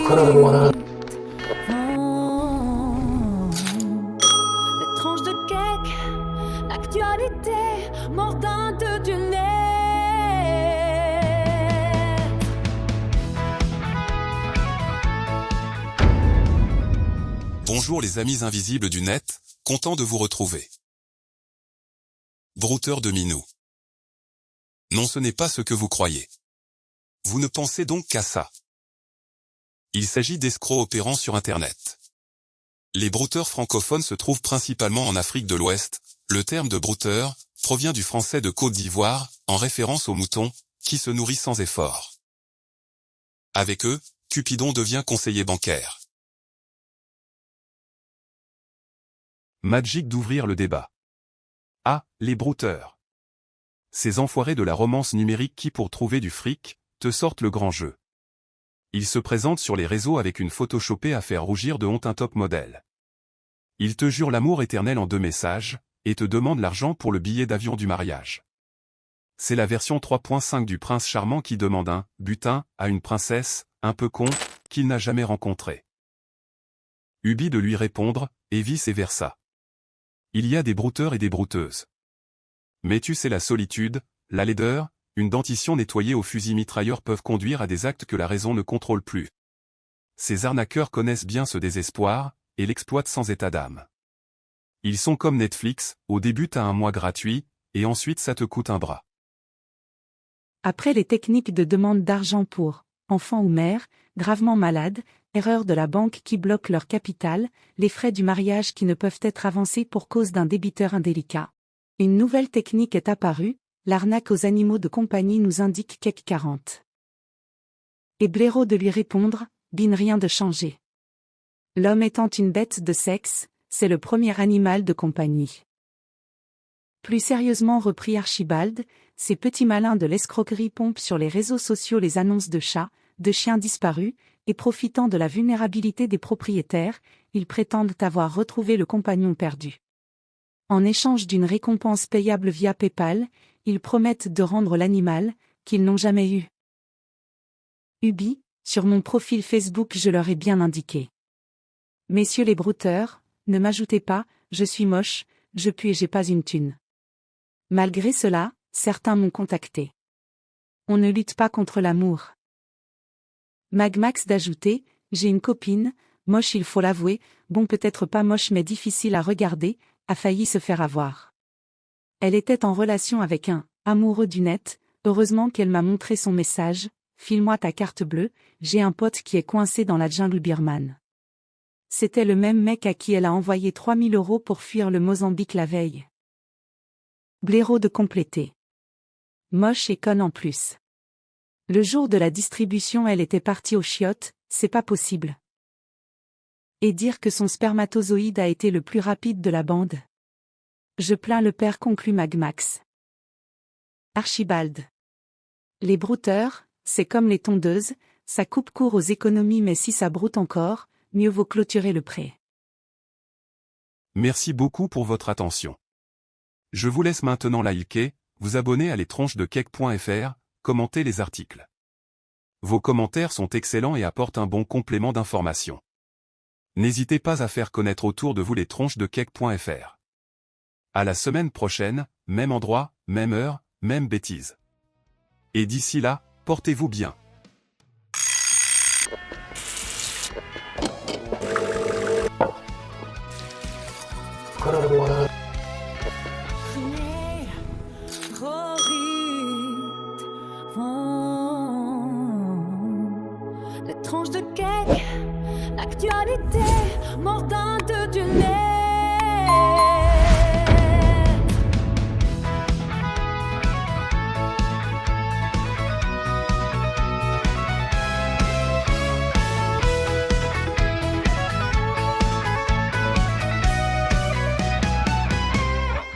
Les tranches de cake, l'actualité mordante du net. Bonjour les amis invisibles du net, content de vous retrouver. Brouteur de Minou. Non, ce n'est pas ce que vous croyez. Vous ne pensez donc qu'à ça. Il s'agit d'escrocs opérant sur Internet. Les brouteurs francophones se trouvent principalement en Afrique de l'Ouest. Le terme de brouteur provient du français de Côte d'Ivoire, en référence aux moutons, qui se nourrissent sans effort. Avec eux, Cupidon devient conseiller bancaire. Magique d'ouvrir le débat. Ah, les brouteurs. Ces enfoirés de la romance numérique qui, pour trouver du fric, te sortent le grand jeu. Ils se présentent sur les réseaux avec une photoshopée à faire rougir de honte un top modèle. Ils te jurent l'amour éternel en 2 messages, et te demandent l'argent pour le billet d'avion du mariage. C'est la version 3.5 du prince charmant qui demande un « butin » à une princesse, un peu con, qu'il n'a jamais rencontrée. Ubi de lui répondre, et vice versa. Il y a des brouteurs et des brouteuses. Mais tu sais, la solitude, la laideur, une dentition nettoyée au fusil mitrailleur peuvent conduire à des actes que la raison ne contrôle plus. Ces arnaqueurs connaissent bien ce désespoir, et l'exploitent sans état d'âme. Ils sont comme Netflix, au début t'as un mois gratuit, et ensuite ça te coûte un bras. Après les techniques de demande d'argent pour enfants ou mères, gravement malades, erreurs de la banque qui bloque leur capital, les frais du mariage qui ne peuvent être avancés pour cause d'un débiteur indélicat. Une nouvelle technique est apparue, l'arnaque aux animaux de compagnie, nous indique Kek 40. Et blaireau de lui répondre, bin, rien de changé. L'homme étant une bête de sexe, c'est le premier animal de compagnie. Plus sérieusement, reprit Archibald, ces petits malins de l'escroquerie pompent sur les réseaux sociaux les annonces de chats, de chiens disparus, et profitant de la vulnérabilité des propriétaires, ils prétendent avoir retrouvé le compagnon perdu. En échange d'une récompense payable via PayPal, ils promettent de rendre l'animal, qu'ils n'ont jamais eu. Ubi, sur mon profil Facebook je leur ai bien indiqué. Messieurs les brouteurs, ne m'ajoutez pas, je suis moche, je pue et j'ai pas une thune. Malgré cela, certains m'ont contacté. On ne lutte pas contre l'amour. Magmax d'ajouter, j'ai une copine, moche il faut l'avouer, bon peut-être pas moche mais difficile à regarder, a failli se faire avoir. Elle était en relation avec un amoureux du net, heureusement qu'elle m'a montré son message, file-moi ta carte bleue, j'ai un pote qui est coincé dans la jungle birmane. C'était le même mec à qui elle a envoyé 3000 € pour fuir le Mozambique la veille. Blaireau de compléter. Moche et conne en plus. Le jour de la distribution elle était partie aux chiottes, c'est pas possible. Et dire que son spermatozoïde a été le plus rapide de la bande. Je plains le père, conclut Magmax. Archibald. Les brouteurs, c'est comme les tondeuses, ça coupe court aux économies mais si ça broute encore, mieux vaut clôturer le pré. Merci beaucoup pour votre attention. Je vous laisse maintenant liker, vous abonner à lestronchesdecake.fr, commenter les articles. Vos commentaires sont excellents et apportent un bon complément d'information. N'hésitez pas à faire connaître autour de vous lestronchesdecake.fr. À la semaine prochaine, même endroit, même heure, même bêtise. Et d'ici là, portez-vous bien. Les tranches de cake, l'actualité mordante du nez.